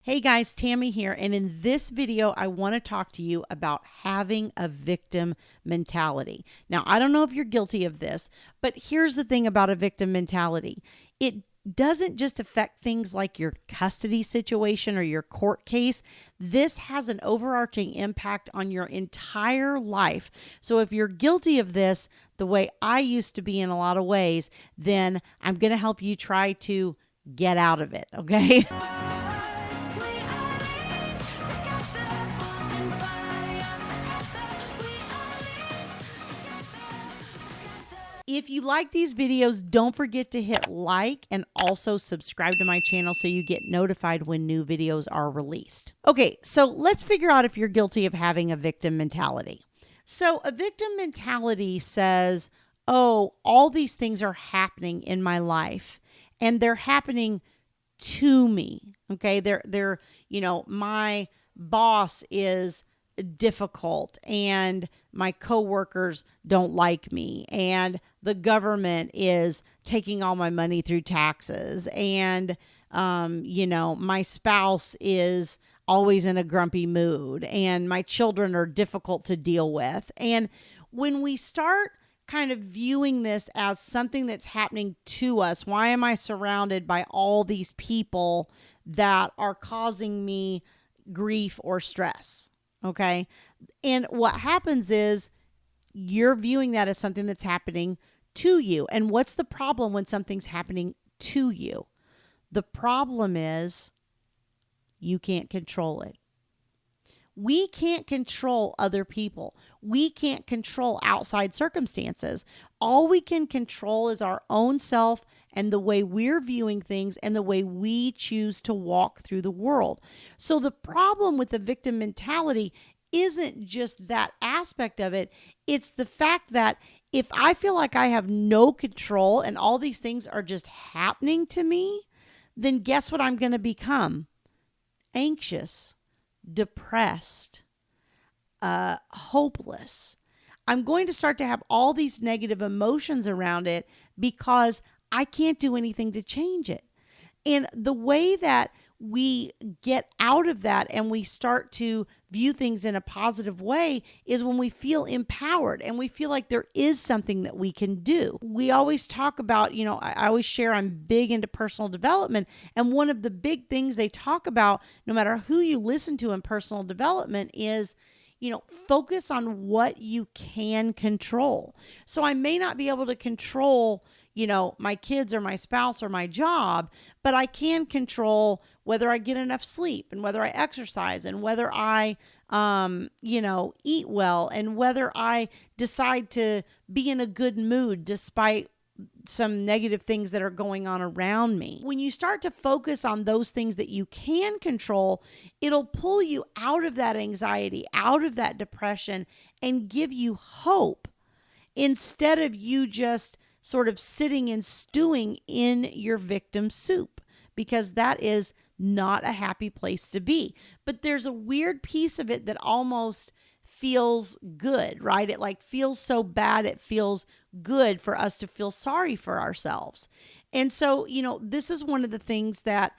Hey guys, Tammy here, and in this video, I want to talk to you about having a victim mentality. Now, I don't know if you're guilty of this, but here's the thing about a victim mentality. It doesn't just affect things like your custody situation or your court case. This has an overarching impact on your entire life. So if you're guilty of this, the way I used to be in a lot of ways, then I'm going to help you try to get out of it, okay? If you like these videos, don't forget to hit like and also subscribe to my channel so you get notified when new videos are released. Okay, so let's figure out if you're guilty of having a victim mentality. So a victim mentality says, oh, all these things are happening in my life and they're happening to me. Okay, they're my boss is difficult and my coworkers don't like me and the government is taking all my money through taxes and my spouse is always in a grumpy mood and my children are difficult to deal with. And when we start kind of viewing this as something that's happening to us, why am I surrounded by all these people that are causing me grief or stress? Okay. And what happens is you're viewing that as something that's happening to you. And what's the problem when something's happening to you? The problem is you can't control it. We can't control other people. We can't control outside circumstances. All we can control is our own self and the way we're viewing things and the way we choose to walk through the world. So the problem with the victim mentality isn't just that aspect of it. It's the fact that if I feel like I have no control and all these things are just happening to me, then guess what I'm going to become? Anxious, depressed, hopeless. I'm going to start to have all these negative emotions around it because I can't do anything to change it. And the way that we get out of that and we start to view things in a positive way is when we feel empowered and we feel like there is something that we can do. We always talk about, I always share I'm big into personal development. And one of the big things they talk about, no matter who you listen to in personal development, is focus on what you can control. So I may not be able to control, my kids or my spouse or my job, but I can control whether I get enough sleep and whether I exercise and whether I, eat well and whether I decide to be in a good mood despite some negative things that are going on around me. When you start to focus on those things that you can control, it'll pull you out of that anxiety, out of that depression, and give you hope instead of you just sort of sitting and stewing in your victim soup, because that is not a happy place to be. But there's a weird piece of it that almost feels good, right? It like feels so bad. It feels good for us to feel sorry for ourselves. And so, this is one of the things that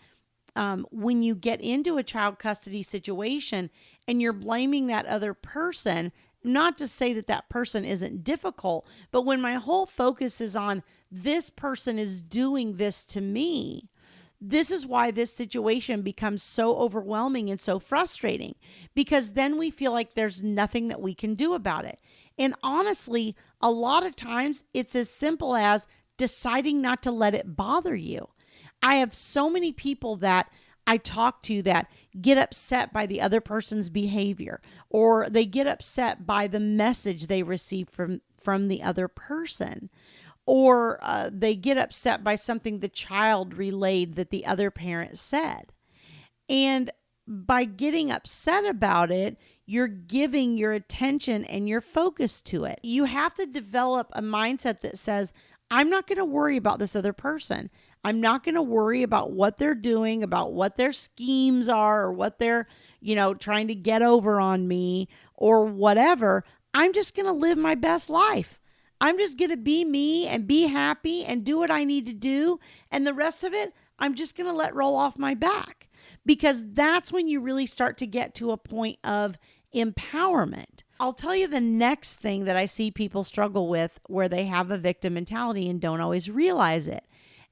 when you get into a child custody situation and you're blaming that other person, not to say that that person isn't difficult, but when my whole focus is on this person is doing this to me, this is why this situation becomes so overwhelming and so frustrating, because then we feel like there's nothing that we can do about it. And honestly, a lot of times it's as simple as deciding not to let it bother you. I have so many people that I talk to that get upset by the other person's behavior, or they get upset by the message they receive from the other person, or they get upset by something the child relayed that the other parent said. And by getting upset about it, you're giving your attention and your focus to it. You have to develop a mindset that says, I'm not going to worry about this other person. I'm not going to worry about what they're doing, about what their schemes are, or what they're, trying to get over on me or whatever. I'm just going to live my best life. I'm just going to be me and be happy and do what I need to do. And the rest of it, I'm just going to let roll off my back. because that's when you really start to get to a point of empowerment. I'll tell you the next thing that I see people struggle with where they have a victim mentality and don't always realize it.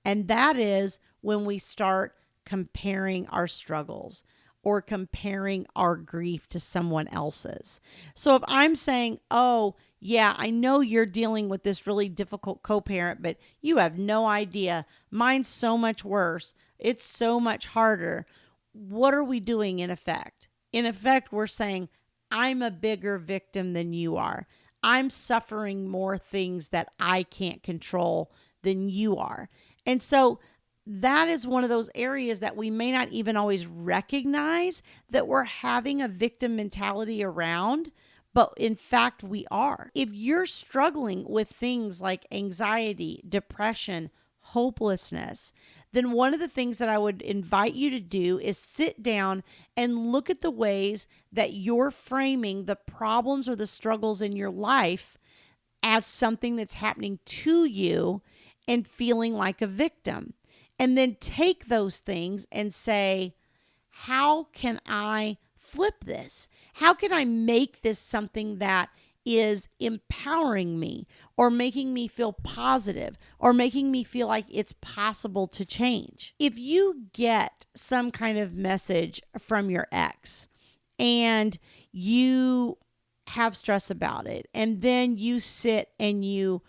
And that is when we start comparing our struggles or comparing our grief to someone else's. So if I'm saying, oh, yeah, I know you're dealing with this really difficult co-parent, but you have no idea. Mine's so much worse. It's so much harder. What are we doing in effect? In effect, we're saying, I'm a bigger victim than you are. I'm suffering more things that I can't control than you are. And so that is one of those areas that we may not even always recognize that we're having a victim mentality around, but in fact we are. If you're struggling with things like anxiety, depression, hopelessness, then one of the things that I would invite you to do is sit down and look at the ways that you're framing the problems or the struggles in your life as something that's happening to you and feeling like a victim. And then take those things and say, how can I flip this? How can I make this something that is empowering me or making me feel positive or making me feel like it's possible to change? If you get some kind of message from your ex and you have stress about it, and then you sit and you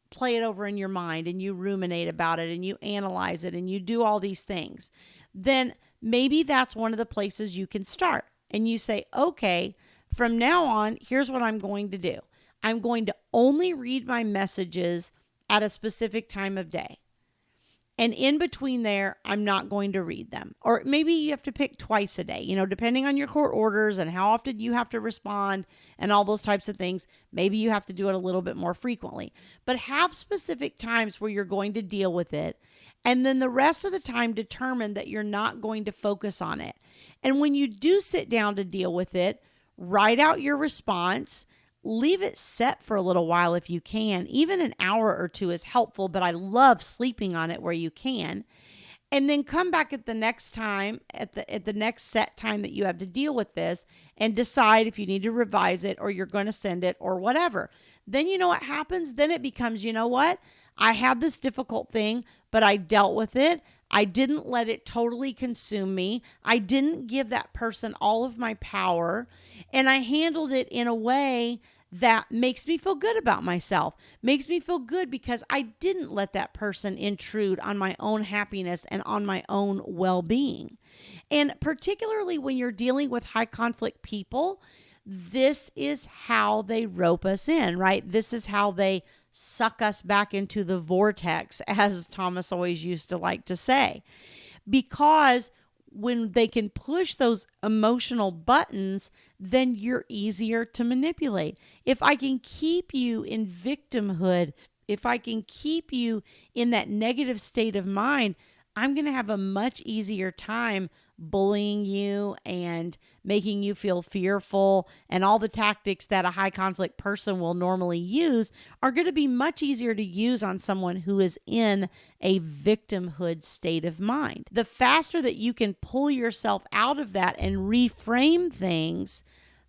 play it over in your mind and you ruminate about it and you analyze it and you do all these things, then maybe that's one of the places you can start. And you say, okay, from now on, here's what I'm going to do. I'm going to only read my messages at a specific time of day. And in between there, I'm not going to read them. Or maybe you have to pick twice a day, depending on your court orders and how often you have to respond and all those types of things. Maybe you have to do it a little bit more frequently. But have specific times where you're going to deal with it. And then the rest of the time, determine that you're not going to focus on it. And when you do sit down to deal with it, write out your response. Leave it set for a little while if you can. Even an hour or two is helpful, but I love sleeping on it where you can. And then come back at the next time, at the next set time that you have to deal with this, and decide if you need to revise it or you're going to send it or whatever. Then you know what happens? Then it becomes, you know what? I had this difficult thing, but I dealt with it. I didn't let it totally consume me. I didn't give that person all of my power, and I handled it in a way that makes me feel good about myself, makes me feel good because I didn't let that person intrude on my own happiness and on my own well-being. And particularly when you're dealing with high conflict people, this is how they rope us in, right? This is how they suck us back into the vortex, as Thomas always used to like to say, because when they can push those emotional buttons, then you're easier to manipulate. If I can keep you in victimhood, if I can keep you in that negative state of mind, I'm going to have a much easier time bullying you and making you feel fearful, and all the tactics that a high conflict person will normally use are going to be much easier to use on someone who is in a victimhood state of mind. The faster that you can pull yourself out of that and reframe things,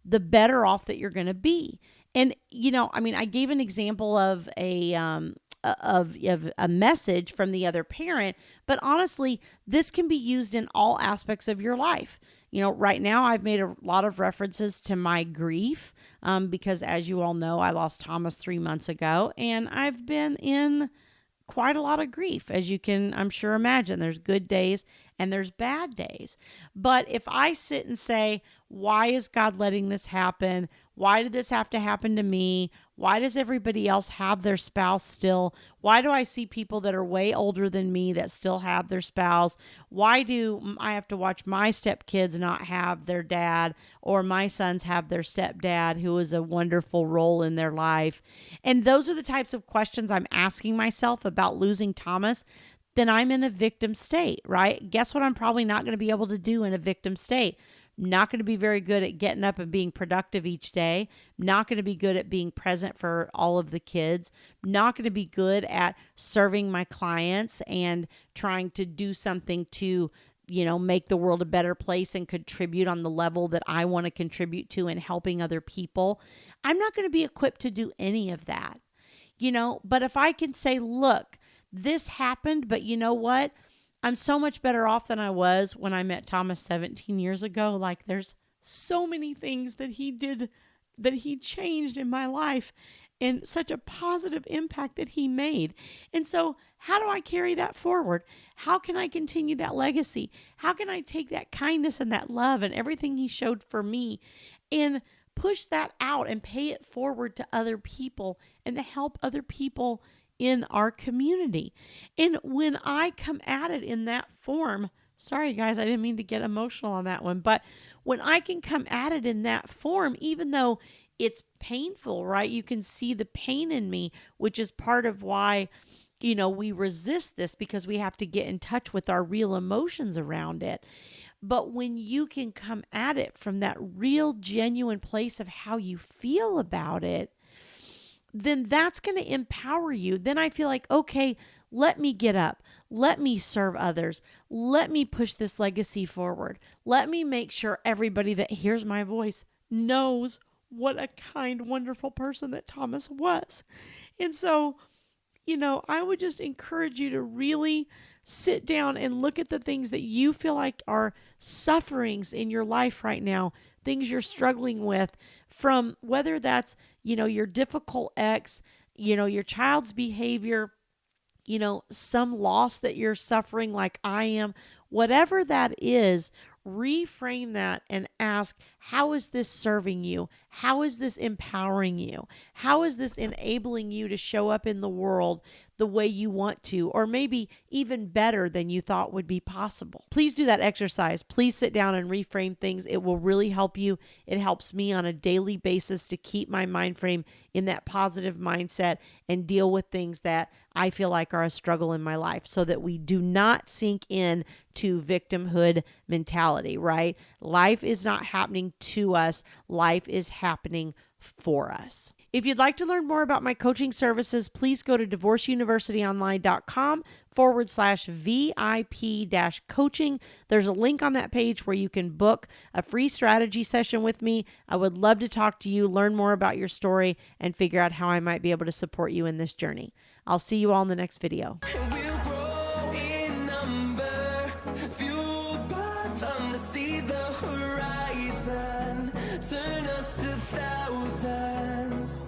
the better off that you're going to be. And, I gave an example of a message from the other parent, but honestly, this can be used in all aspects of your life. Right now I've made a lot of references to my grief because, as you all know, I lost Thomas 3 months ago, and I've been in quite a lot of grief, as you can, I'm sure, imagine. There's good days and there's bad days. But if I sit and say, why is God letting this happen? Why did this have to happen to me? Why does everybody else have their spouse still? Why do I see people that are way older than me that still have their spouse? Why do I have to watch my stepkids not have their dad, or my sons have their stepdad, who is a wonderful role in their life? And those are the types of questions I'm asking myself about losing Thomas. Then I'm in a victim state, right? Guess what I'm probably not going to be able to do in a victim state? Not going to be very good at getting up and being productive each day. Not going to be good at being present for all of the kids. Not going to be good at serving my clients and trying to do something to make the world a better place and contribute on the level that I want to contribute to in helping other people, I'm not going to be equipped to do any of that. But if I can say, look, this happened, but you know what? I'm so much better off than I was when I met Thomas 17 years ago. Like, there's so many things that he did, that he changed in my life, and such a positive impact that he made. And so how do I carry that forward? How can I continue that legacy? How can I take that kindness and that love and everything he showed for me and push that out and pay it forward to other people and to help other people in our community? And when I come at it in that form, sorry guys, I didn't mean to get emotional on that one, but when I can come at it in that form, even though it's painful, right? You can see the pain in me, which is part of why, we resist this, because we have to get in touch with our real emotions around it. But when you can come at it from that real, genuine place of how you feel about it, then that's going to empower you. Then I feel like, okay, let me get up. Let me serve others. Let me push this legacy forward. Let me make sure everybody that hears my voice knows what a kind, wonderful person that Thomas was. And so, I would just encourage you to really sit down and look at the things that you feel like are sufferings in your life right now, things you're struggling with, from whether that's, your difficult ex, your child's behavior, some loss that you're suffering like I am, whatever that is. Reframe that and ask, how is this serving you? How is this empowering you? How is this enabling you to show up in the world the way you want to, or maybe even better than you thought would be possible? Please do that exercise. Please sit down and reframe things. It will really help you. It helps me on a daily basis to keep my mind frame in that positive mindset and deal with things that I feel like are a struggle in my life, so that we do not sink in to victimhood mentality, right? Life is not happening to us. Life is happening for us. If you'd like to learn more about my coaching services, please go to divorceuniversityonline.com/VIP-coaching. There's a link on that page where you can book a free strategy session with me. I would love to talk to you, learn more about your story, and figure out how I might be able to support you in this journey. I'll see you all in the next video.